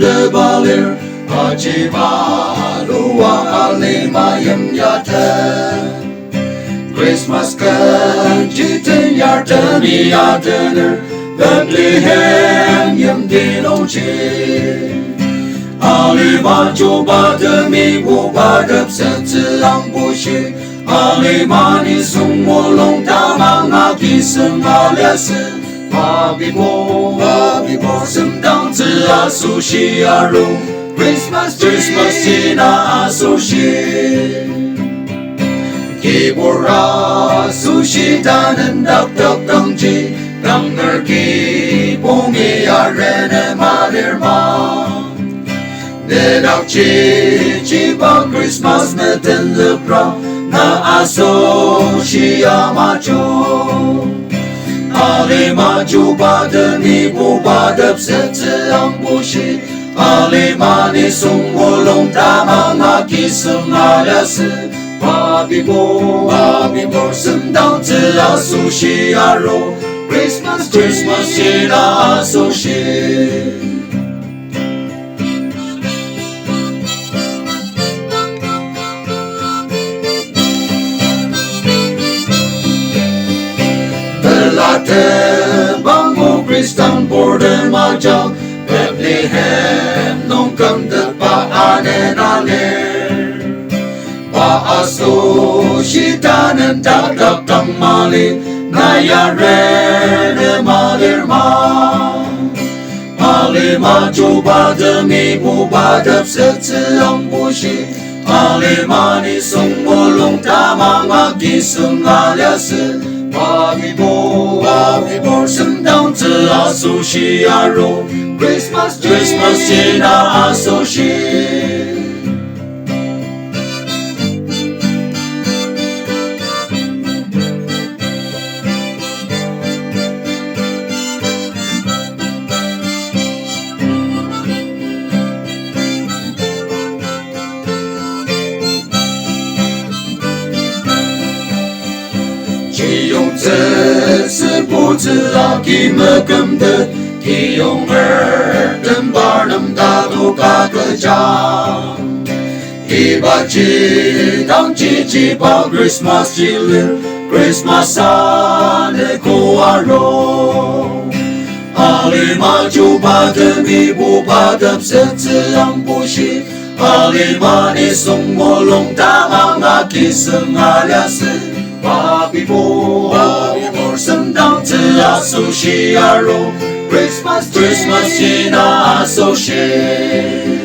de balir Hajiba luwa alimayam yata Christmas kajitin yartani yatanır Bethlehem yam dinochi Alima coba demi bubadap setelang bushi Alimani sumulong tamang akiseng aliasi Habibo sendang asu shiaru Christmas tina asushi Kibura sushi tanen dak dangji Dangerki pongi arene malirma Nedak cipa Christmas neten lepra Na asushi amacho Alima juba demi bubadap seteang bushi Alimani sumulong tamang akiseng aliasi Habibo sendang asu shiaro Christmas tina asushi Belate bangku Kristen borden majang Bethlehem nongkam depaanen alir Paasu shitanen dadak tang mali Nayarene malirma Alima coba demi bubadap seteang bushi Alimani sumulong tamang akiseng aliasi Habibo sendang asu shiaru Christmas tina asushi Kiyong se bu zi ki me kem de Kiyong den barnum da do ka ke jang Iba chi dang chi pa Christmas chi lir Christmas ane ko aro Alima juba demi bubadap seteang bushi Alimani sumulong tamang akiseng aliasi Habibo sendang asu shiaro Christmas tina asushi